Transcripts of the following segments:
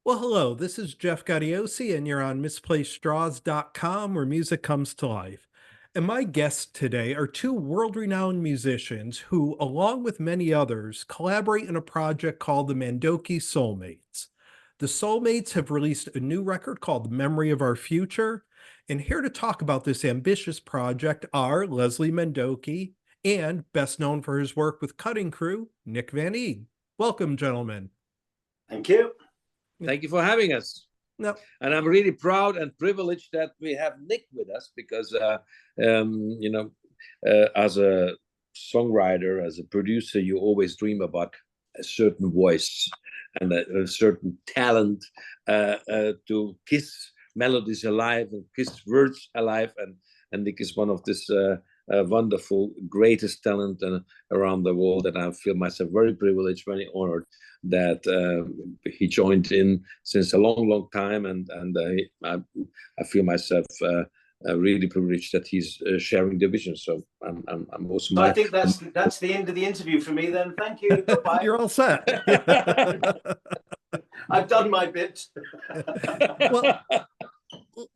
Well, hello, this is Jeff Gaudiosi, and you're on misplacedstraws.com where music comes to life. And my guests today are two world renowned musicians who, along with many others, collaborate in a project called the Mandoki Soulmates. The Soulmates have released a new record called Memory of Our Future. And here to talk about this ambitious project are Leslie Mandoki and, best known for his work with Cutting Crew, Nick Van Eede. Welcome, gentlemen. Thank you. Thank you for having us. No. And I'm really proud and privileged that we have Nick with us because, as a songwriter, as a producer, you always dream about a certain voice and a certain talent to kiss melodies alive and kiss words alive. And Nick is one of this wonderful, greatest talent around the world. And I feel myself very privileged, very honored that he joined in since a long, long time, and I feel myself really privileged that he's sharing the vision. So I'm also. I think that's the end of the interview for me. Then thank you. Goodbye. You're all set. I've done my bit. Well,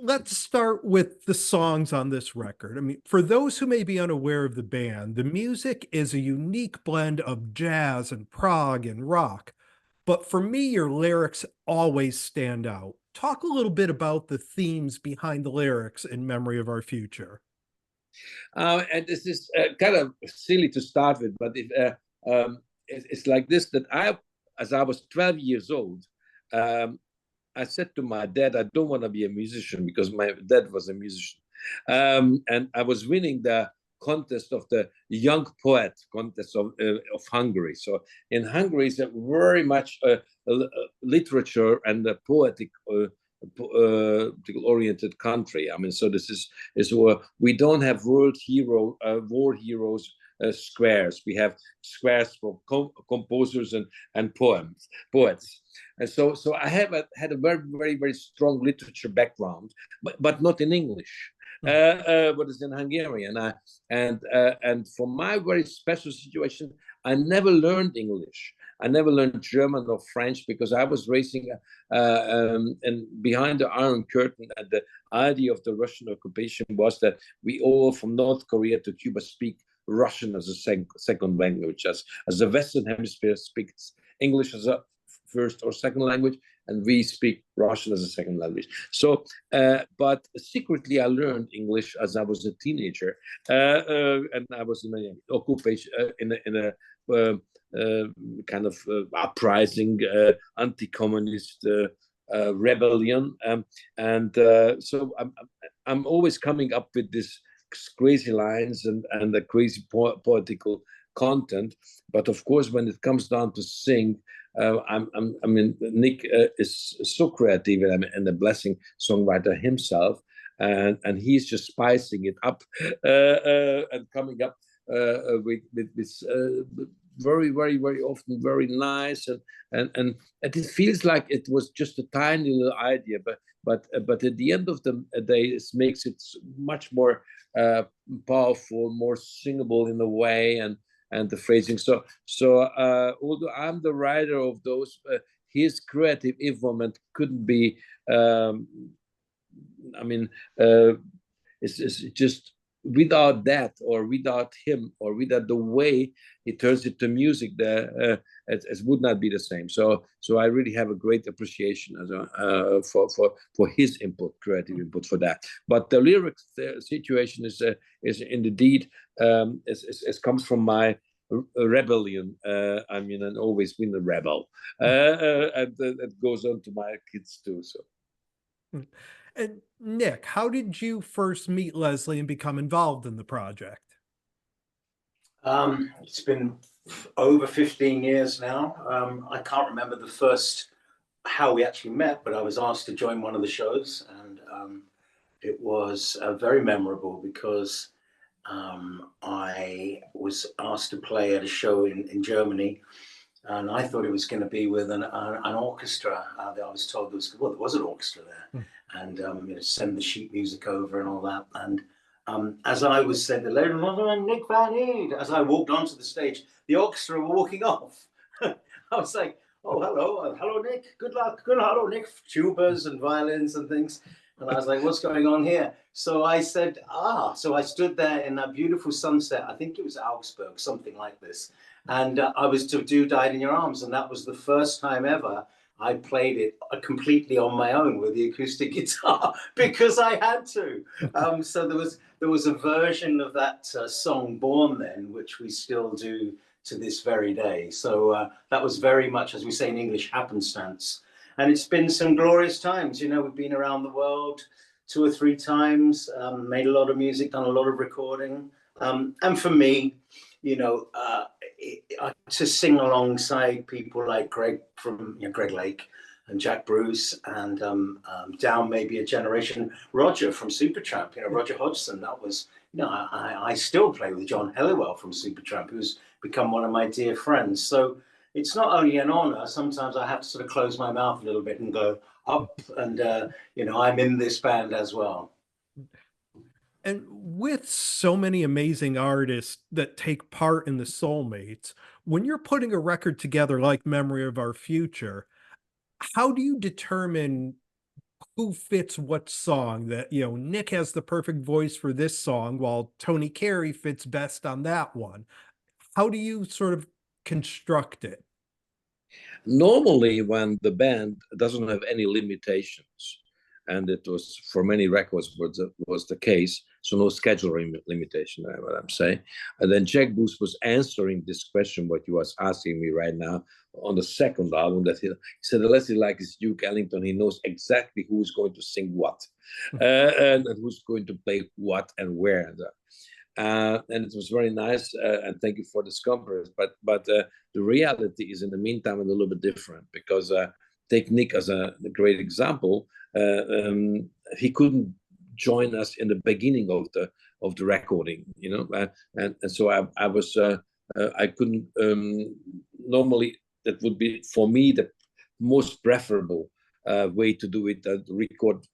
let's start with the songs on this record. I mean, for those who may be unaware of the band, the music is a unique blend of jazz and prog and rock. But for me, your lyrics always stand out. Talk a little bit about the themes behind the lyrics in Memory of Our Future. And this is kind of silly to start with, but it's like this, that as I was 12 years old, I said to my dad, I don't want to be a musician because my dad was a musician. And I was winning the contest of the young poet contest of Hungary. So in Hungary is a very much literature and a poetic oriented country. I mean, so this is where we don't have war heroes squares. We have squares for composers and poets. And so I have had a very, very, very strong literature background, but not in English. But it's in Hungarian. And for my very special situation, I never learned English. I never learned German or French because I was raising and behind the Iron Curtain. And the idea of the Russian occupation was that we all from North Korea to Cuba speak Russian as a second language, as the Western Hemisphere speaks English as a first or second language, and we speak Russian as a second language. So, but secretly, I learned English as I was a teenager, and I was in an occupation, in a kind of uprising, anti-communist rebellion, so I'm always coming up with this crazy lines and the crazy poetical content. But of course, when it comes down to sing, I mean, Nick is so creative and a blessing songwriter himself, and he's just spicing it up and coming up with very, very, very often very nice, and it feels like it was just a tiny little idea, but at the end of the day, it makes it much more powerful, more singable in a way, and the phrasing. So although I'm the writer of those, his creative involvement couldn't be. It's just without that, or without him, or without the way he turns it to music, it would not be the same. So I really have a great appreciation for his input, creative input for that. But the lyrics situation is indeed it comes from my rebellion. And always been a rebel, and it goes on to my kids too. So. And Nick, how did you first meet Leslie and become involved in the project? It's been over 15 years now. I can't remember how we actually met, but I was asked to join one of the shows, and it was very memorable because I was asked to play at a show in Germany, and I thought it was going to be with an orchestra. That I was told there was an orchestra there, and send the sheet music over and all that. And as I was said, the lady, Nick Van Eede, as I walked onto the stage, the orchestra were walking off. I was like, oh, hello, Nick. Good luck. Hello, Nick. Tubas and violins and things. And I was like, what's going on here? So I said, so I stood there in that beautiful sunset. I think it was Augsburg, something like this. And I was to do Died in Your Arms. And that was the first time ever I played it completely on my own with the acoustic guitar because I had to. So there was a version of that song Born then, which we still do to this very day. So that was very much, as we say in English, happenstance. And it's been some glorious times. You know, we've been around the world 2 or 3 times, made a lot of music, done a lot of recording. And for me, you know, to sing alongside people like Greg Greg Lake and Jack Bruce and down maybe a generation, Roger from Supertramp, you know, Roger Hodgson, that was, you know, I still play with John Helliwell from Supertramp, who's become one of my dear friends. So it's not only an honor, sometimes I have to sort of close my mouth a little bit and go up and, you know, I'm in this band as well. And with so many amazing artists that take part in the Soulmates, when you're putting a record together like Memory of Our Future, how do you determine who fits what song? That, you know, Nick has the perfect voice for this song while Tony Carey fits best on that one. How do you sort of construct it? Normally, when the band doesn't have any limitations, and it was for many records was the case, so no scheduling limitation, what I'm saying. And then Jack Bruce was answering this question, what you was asking me right now, on the second album, that he said, unless he likes Duke Ellington, he knows exactly who's going to sing what, and who's going to play what and where. And it was very nice, and thank you for this conference. But the reality is, in the meantime, a little bit different, because take Nick as a great example. He couldn't join us in the beginning of the recording, you know, and so I was I couldn't normally. That would be for me the most preferable way to do it, record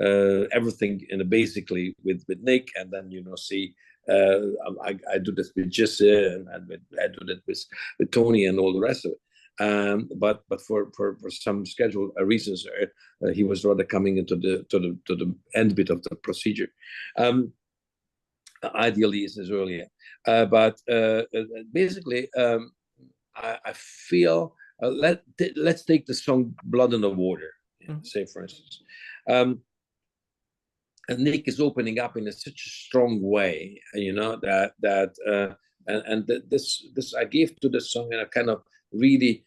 everything in basically with Nick, and then, you know, see I do this with Jesse, and I do that with Tony and all the rest of it. But for some schedule reasons, he was rather coming into the end bit of the procedure. Ideally, is as earlier, but basically, I feel let's take the song "Blood in the Water," say for instance. And Nick is opening up in such a strong way, you know, this I gave to the song in a kind of really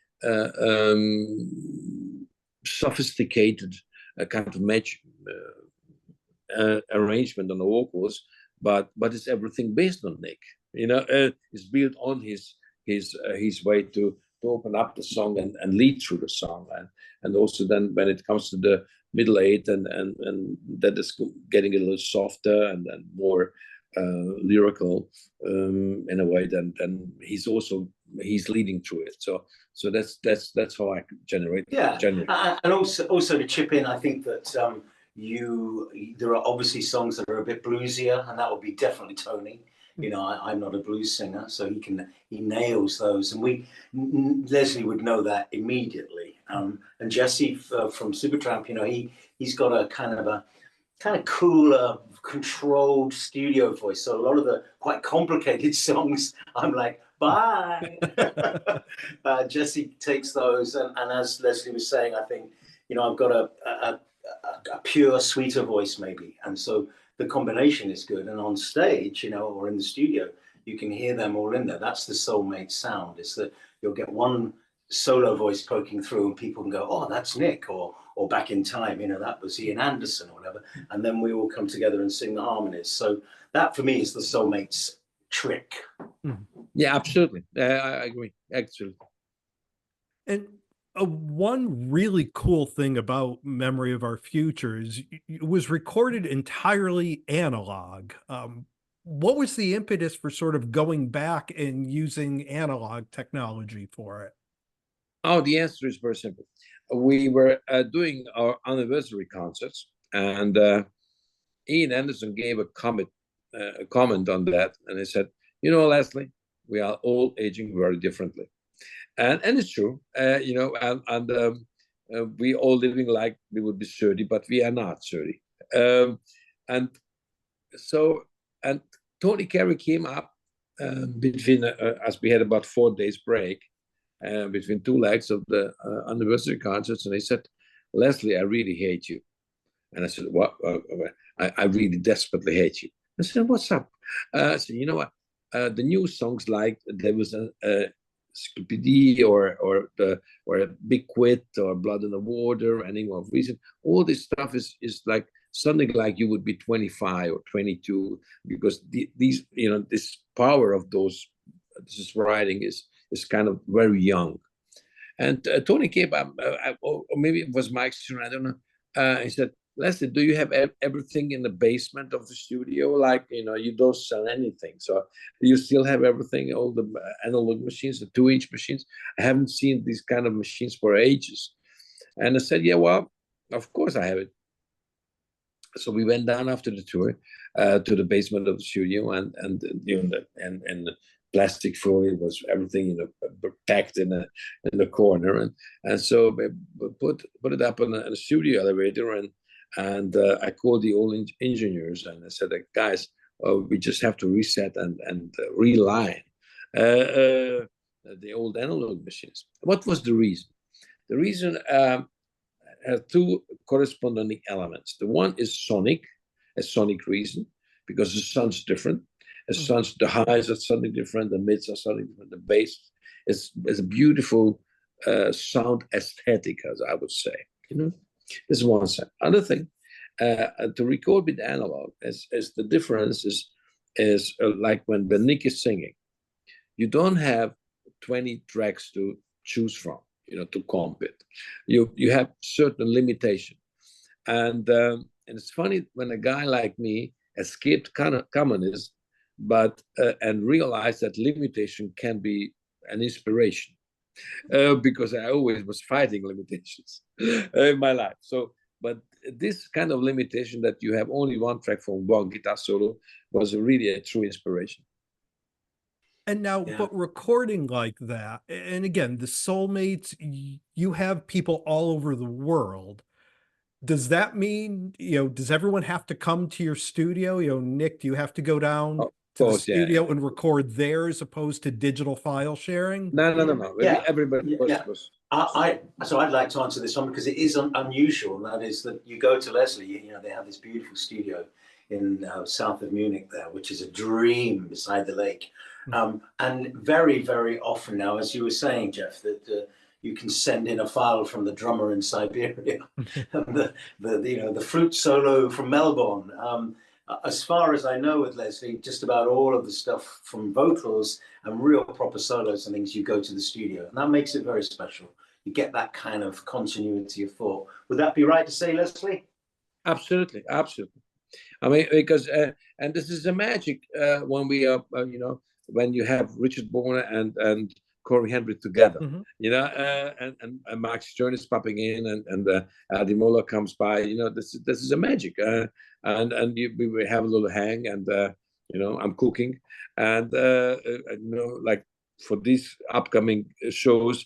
sophisticated kind of arrangement on the vocals, but it's everything based on Nick, you know. It's built on his way to open up the song and lead through the song, and also then when it comes to the middle eight and that is getting a little softer and more lyrical in a way, then he's leading through it. So that's how I generate. And also to chip in, I think that there are obviously songs that are a bit bluesier, and that would be definitely Tony. You know, I'm not a blues singer, so he nails those, and Leslie would know that immediately. And Jesse from Supertramp, you know, he's got a kind of cooler, controlled studio voice. So a lot of the quite complicated songs, I'm like, bye. Jesse takes those, and as Leslie was saying, I think, you know, I've got a pure, sweeter voice maybe, and so the combination is good. And on stage, you know, or in the studio, you can hear them all in there. That's the Soulmate sound, is that you'll get one solo voice poking through and people can go, oh, that's Nick, or Back in Time, you know, that was Ian Anderson or whatever, and then we all come together and sing the harmonies. So that for me is the Soulmates trick. Yeah, absolutely. I agree, actually. And one really cool thing about Memory of Our Future is it was recorded entirely analog. What was the impetus for sort of going back and using analog technology for it? Oh, the answer is very simple. We were doing our anniversary concerts, and Ian Anderson gave a comment on that, and he said, you know, Leslie, we are all aging very differently. And it's true, you know, we all living like we would be 30, but we are not 30. And so, and Tony Carey came up between, as we had about 4 days break between two legs of the anniversary concerts, and he said, "Leslie, I really hate you." And I said, "What? I really desperately hate you." I said, "What's up?" I said, "You know what? The new songs, like there was a Stupidity or a Big Quit or Blood in the Water, Animal of Reason. All this stuff is like something like you would be 25 or 22, because these, you know, this power of this writing is kind of very young." And Tony came up, or maybe it was Mike Stern, I don't know. He said, "Leslie, do you have everything in the basement of the studio? Like, you know, you don't sell anything. So you still have everything, all the analog machines, the 2-inch machines? I haven't seen these kind of machines for ages." And I said, "Yeah, well, of course I have it." So we went down after the tour to the basement of the studio, and you know, and the plastic foil was everything, you know, packed in the corner, and so we put it up on a studio elevator, and I called the old engineers, and I said, "Guys, we just have to reset and realign the old analog machines." What was the reason? The reason have two corresponding elements. The one is sonic, a sonic reason, because the sound's different. The highs are something different, the mids are something different, the bass is a beautiful sound aesthetic, as I would say. You know, this is one side. Other thing, to record with analog, is the difference is like when Nick is singing, you don't have 20 tracks to choose from, you know, to comp it. You have certain limitation, and it's funny when a guy like me escaped communism, but and realized that limitation can be an inspiration, because I always was fighting limitations in my life. So, but this kind of limitation that you have only one track from one guitar solo was really a true inspiration. And now, Yeah. but recording like that, and again, the Soulmates, you have people all over the world. Does that mean, you know, does everyone have to come to your studio? You know, Nick, do you have to go down to the studio and record there as opposed to digital file sharing? No. Yeah. Everybody Yeah. So I'd like to answer this one, because it is unusual, and that is that you go to Leslie, you know, they have this beautiful studio in south of Munich there, which is a dream beside the lake. And very, very often now, as you were saying, Jeff, that you can send in a file from the drummer in Siberia, and the flute solo from Melbourne. As far as I know with Leslie, just about all of the stuff from vocals and real proper solos and things, you go to the studio, and that makes it very special. You get that kind of continuity of thought. Would that be right to say, Leslie? Absolutely. I mean, because and this is the magic when we are, you know, when you have Richard Boner and Corey Henry together, you know, and Mark Stern is popping in, and Adi Mola comes by. You know, this is a magic, and we have a little hang, and you know, I'm cooking, and you know, like for these upcoming shows,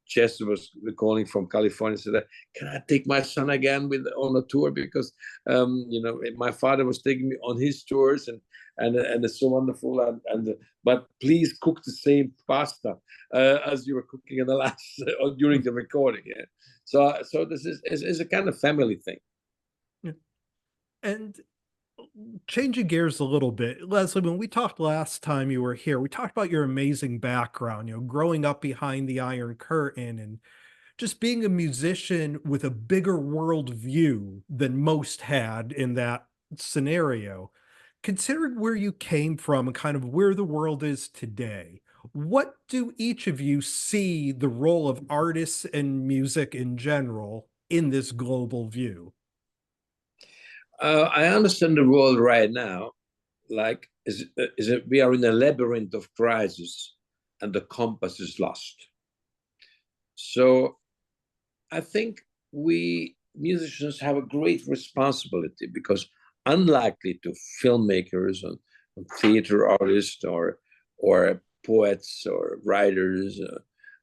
Chester was calling from California, said, "Can I take my son again on a tour? Because you know, my father was taking me on his tours, and it's so wonderful. But please cook the same pasta as you were cooking in the last during the recording." Yeah. So this is a kind of family thing. Yeah. And changing gears a little bit, Leslie, when we talked last time you were here, we talked about your amazing background, you know, growing up behind the Iron Curtain and just being a musician with a bigger world view than most had in that scenario. Considering where you came from and kind of where the world is today, what do each of you see the role of artists and music in general in this global view? I understand the world right now, like we are in a labyrinth of crisis, and the compass is lost. So I think we musicians have a great responsibility, because unlikely to filmmakers and theater artists or poets or writers,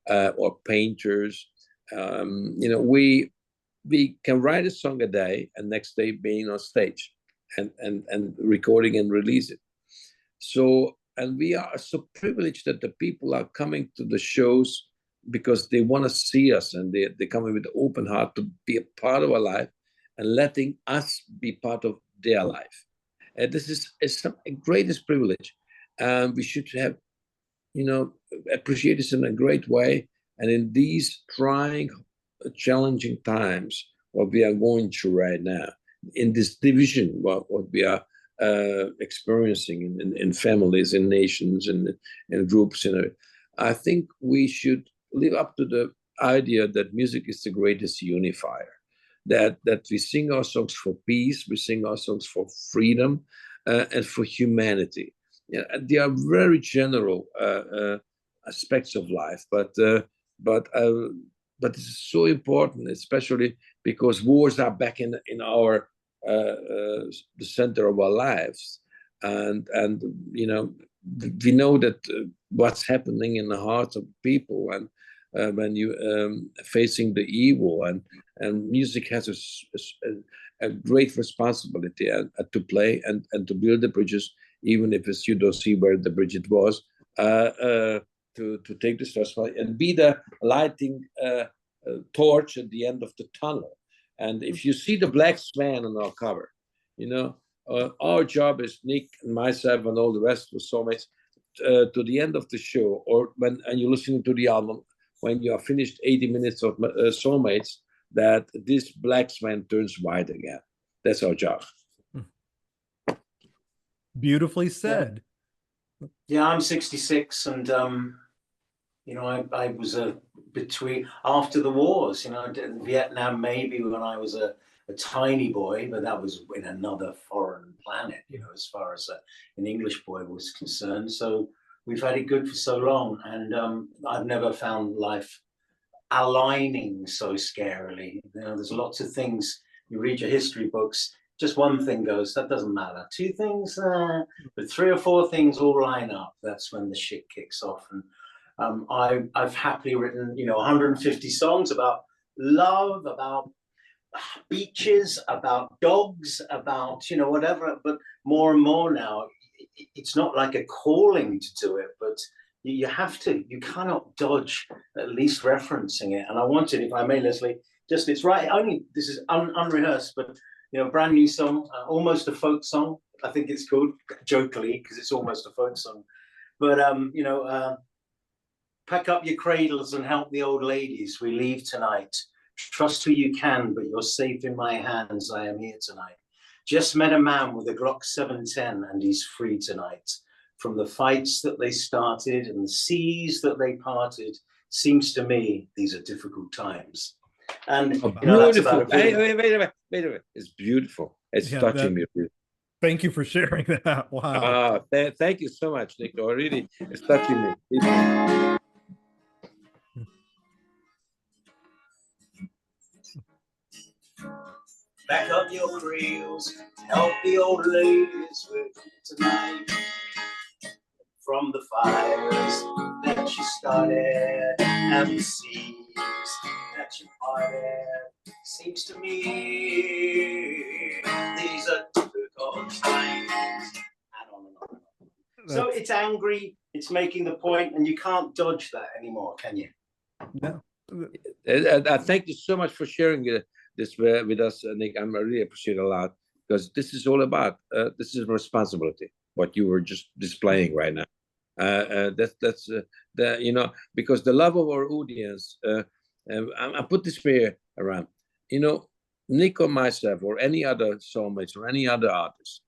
or painters. We can write a song a day and next day being on stage and recording and release it. So, and we are so privileged that the people are coming to the shows because they want to see us, and they come in with an open heart to be a part of our life and letting us be part of their life. And this is the greatest privilege. And we should have, appreciate this in a great way. And in these trying, challenging times, what we are going through right now, in this division, what we are experiencing in families, in nations, in groups, I think we should live up to the idea that music is the greatest unifier. That we sing our songs for peace, we sing our songs for freedom, and for humanity. They are very general aspects of life, but it's so important, especially because wars are back in our the center of our lives, and we know that what's happening in the hearts of people, and when you facing the evil, and music has a great responsibility to play and to build the bridges, even if you don't see where the bridge was, to take the stars and be the lighting torch at the end of the tunnel. And if you see the black swan on our cover, our job is, Nick and myself and all the rest of the Soulmates, to the end of the show, and you're listening to the album, when you are finished 80 minutes of Soulmates, that this black swan turns white again. That's our job. Beautifully said. Yeah, I'm 66, and I was between after the wars. Vietnam, maybe when I was a tiny boy, but that was in another foreign planet. As far as an English boy was concerned. So we've had it good for so long, and I've never found life aligning so scarily. There's lots of things. You read your history books, just one thing goes, that doesn't matter. Two things, but three or four things all line up. That's when the shit kicks off. And I've happily written, 150 songs about love, about beaches, about dogs, about, whatever. But more and more now, it's not like a calling to do it, but you have to. You cannot dodge at least referencing it. And I wanted, if I may, Leslie, it's right. This is unrehearsed, but brand new song, almost a folk song. I think it's called, jokingly, because it's almost a folk song. But pack up your cradles and help the old ladies. We leave tonight. Trust who you can, but you're safe in my hands. I am here tonight. Just met a man with a Glock 710, and he's free tonight. From the fights that they started and the seas that they parted, seems to me these are difficult times. And that's about wait a minute. It's beautiful. It's touching me. Thank you for sharing that. Wow. Thank you so much, Nick. Really, it's touching me. Back up your cradles, help the old ladies with tonight. From the fires that you started and the seas that you parted, seems to me these are difficult times. So it's angry, it's making the point, and you can't dodge that anymore, can you? No. Thank you so much for sharing this with us, Nick. I really appreciate it a lot, because this is all about this is responsibility. What you were just displaying right now. That's because the love of our audience. I put this way around. Nick or myself or any other Soulmates or any other artist,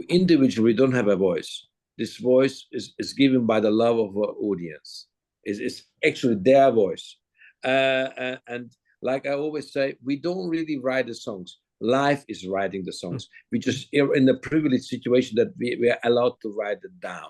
individually don't have a voice. This voice is given by the love of our audience. It's actually their voice. And like I always say, we don't really write the songs. Life is writing the songs. We just are in the privileged situation that we are allowed to write it down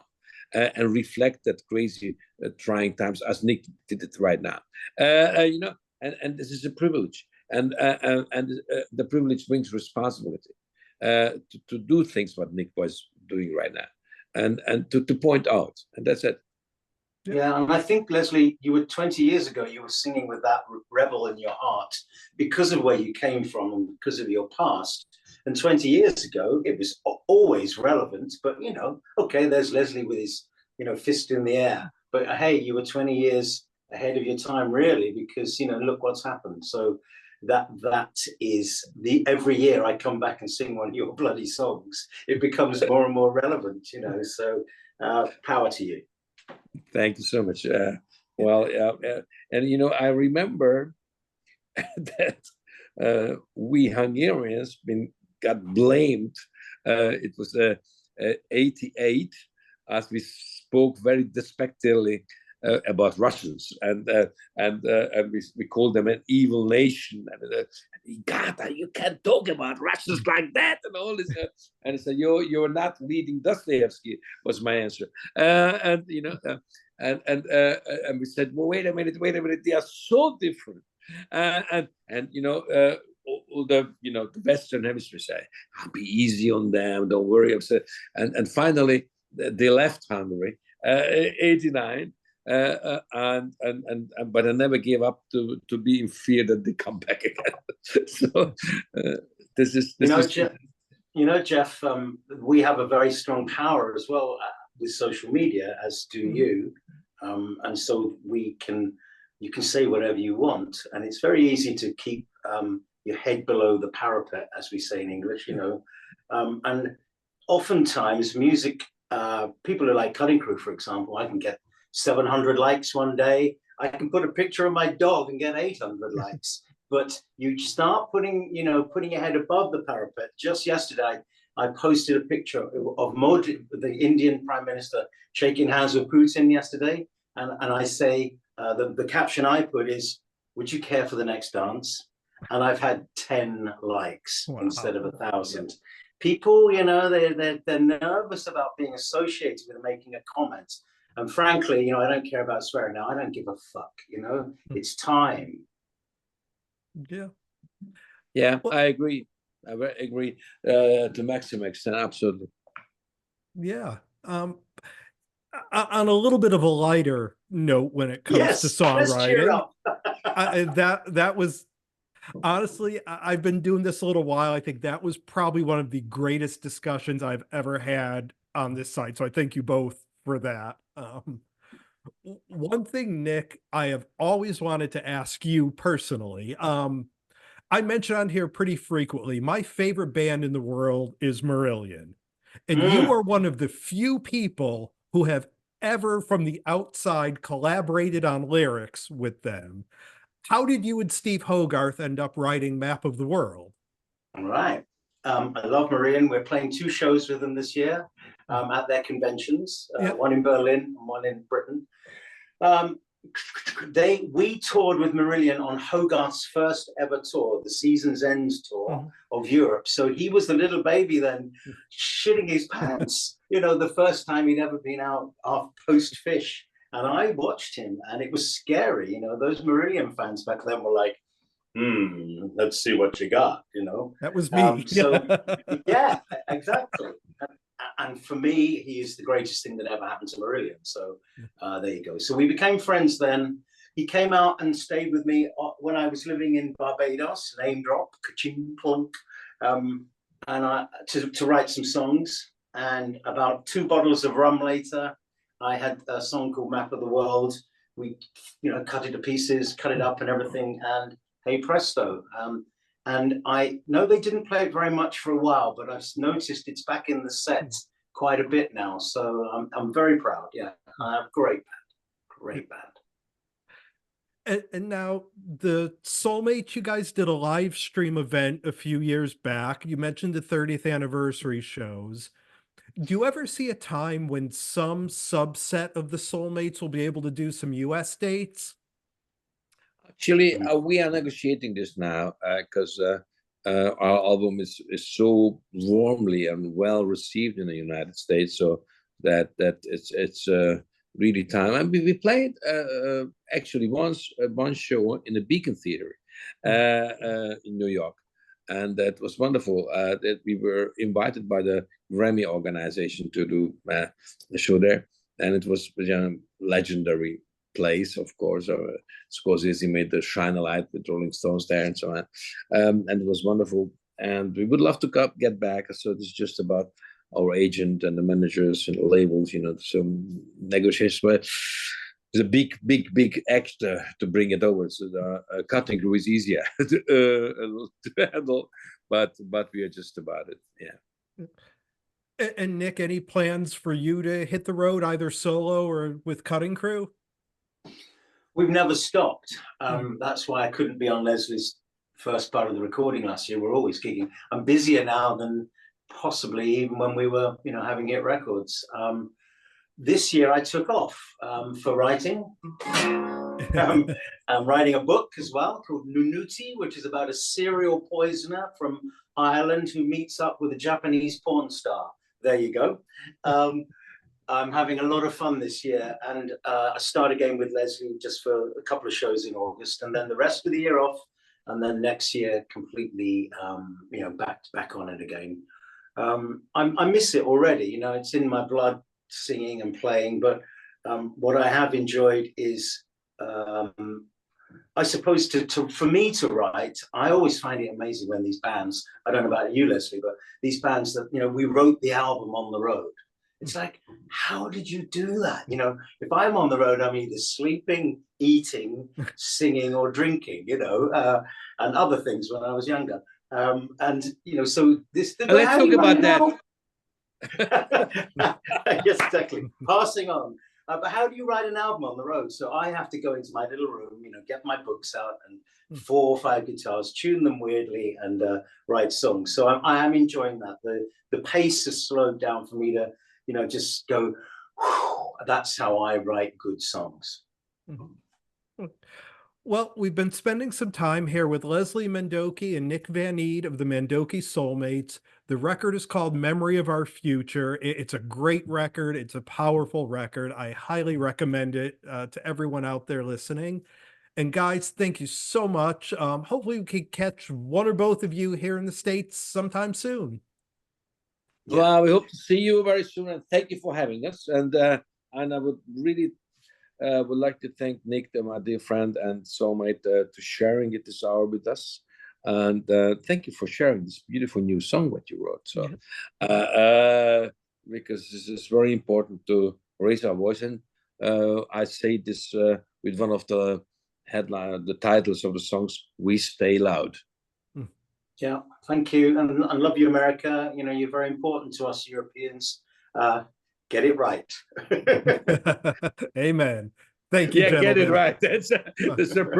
and reflect that crazy trying times, as Nick did it right now. And this is a privilege, and the privilege brings responsibility to do things what Nick was doing right now, and to point out, and that's it. Yeah, and I think, Leslie, you were 20 years ago, you were singing with that rebel in your heart because of where you came from and because of your past. And 20 years ago, it was always relevant. But, you know, okay, there's Leslie with his, you know, fist in the air. But hey, you were 20 years ahead of your time, really, because, you know, look what's happened. So that is every year I come back and sing one of your bloody songs, it becomes more and more relevant, you know. So power to you. Thank you so much. And you know, I remember that we Hungarians got blamed. It was 88, as we spoke very despectively about Russians, and we called them an evil nation. And God, you can't talk about Russians like that, and all this. And I said, "You're not reading Dostoevsky," was my answer. And you know, and we said, "Well, wait a minute, they are so different." And you know, all the, you know, the Western Hemisphere say, "I'll be easy on them, don't worry." And finally, they left Hungary, 89. But I never gave up to be in fear that they come back again. So you know, Jeff, we have a very strong power as well with social media, as do you, and so you can say whatever you want, and it's very easy to keep your head below the parapet, as we say in English, you know, and oftentimes music, people are like Cutting Crew, for example. I can get 700 likes one day. I can put a picture of my dog and get 800 likes. But you start putting your head above the parapet. Just yesterday, I posted a picture of Modi, the Indian Prime Minister, shaking hands with Putin yesterday. And I say, the caption I put is, "Would you care for the next dance?" And I've had 10 likes instead of 1,000. People, you know, they're nervous about being associated with making a comment. And frankly, you know, I don't care about swearing now. I don't give a fuck, you know. It's time. Yeah, well, I agree. I agree to maximum extent, absolutely. Yeah. On a little bit of a lighter note, when it comes to songwriting, that was honestly, I've been doing this a little while. I think that was probably one of the greatest discussions I've ever had on this site. So I thank you both for that. One thing, Nick, I have always wanted to ask you personally. I mention on here pretty frequently, my favorite band in the world is Marillion. And you are one of the few people who have ever from the outside collaborated on lyrics with them. How did you and Steve Hogarth end up writing Map of the World? All right. I love Marillion. We're playing 2 shows with them this year at their conventions, one in Berlin and one in Britain. We toured with Marillion on Hogarth's first ever tour, the Season's End tour of Europe. So he was the little baby then, shitting his pants, you know, the first time he'd ever been out post Fish. And I watched him, and it was scary. You know, those Marillion fans back then were like, let's see what you got, you know. That was me. Yeah, exactly. And for me, he is the greatest thing that ever happened to Marillion. So there you go. So we became friends then. He came out and stayed with me when I was living in Barbados, name drop, ka-ching, plunk, and to write some songs. And about 2 bottles of rum later, I had a song called Map of the World. We, you know, cut it to pieces, cut it up and everything. And hey presto. And I know they didn't play it very much for a while, but I've noticed it's back in the set quite a bit now. So I'm very proud. Yeah, great band. And now the Soulmates, you guys did a live stream event a few years back. You mentioned the 30th anniversary shows. Do you ever see a time when some subset of the Soulmates will be able to do some US dates? Actually, we are negotiating this now because our album is so warmly and well received in the United States, so that it's really time. And we played actually once one show in the Beacon Theater in New York, and that was wonderful. That we were invited by the Grammy organization to do the show there, and it was legendary place, of course. Scorsese made the Shine a Light with Rolling Stones there and so on. And it was wonderful. And we would love to get back. So it's just about our agent and the managers and the labels, some negotiations. But it's a big extra to bring it over. So the cutting crew is easier to handle, but we are just about it. Yeah. And Nick, any plans for you to hit the road, either solo or with cutting crew? We've never stopped. That's why I couldn't be on Leslie's first part of the recording last year. We're always gigging. I'm busier now than possibly even when we were, having hit records. This year I took off for writing. I'm writing a book as well called Nunuti, which is about a serial poisoner from Ireland who meets up with a Japanese porn star. There you go. I'm having a lot of fun this year, and I start again with Leslie just for a couple of shows in August, and then the rest of the year off, and then next year completely, back on it again. I miss it already. It's in my blood, singing and playing. But what I have enjoyed is, I suppose, for me to write. I always find it amazing when these bands. I don't know about you, Leslie, but these bands that we wrote the album on the road. It's like, how did you do that? If I'm on the road, I'm either sleeping, eating, singing, or drinking. And other things when I was younger. So this. Let's talk about that. Yes, exactly. Passing on. But how do you write an album on the road? So I have to go into my little room, get my books out and 4 or 5 guitars, tune them weirdly, and write songs. So I am enjoying that. The pace has slowed down for me to, just go. Whew, that's how I write good songs. Well, we've been spending some time here with Leslie Mandoki and Nick Van Eede of the Mandoki Soulmates. The record is called Memory of Our Future. It's a great record. It's a powerful record. I highly recommend it to everyone out there listening. And guys, thank you so much. Hopefully we can catch one or both of you here in the States sometime soon. Yeah. Well, we hope to see you very soon, and thank you for having us. And I would really would like to thank Nick, my dear friend and soulmate, to sharing it this hour with us. And thank you for sharing this beautiful new song that you wrote. So, because this is very important to raise our voice. And I say this with one of the titles of the songs, "We Stay Loud." Yeah, thank you, and I love you, America. You're very important to us Europeans. Get it right. Amen. Thank you, yeah, gentlemen. Get it right. That's a perfect.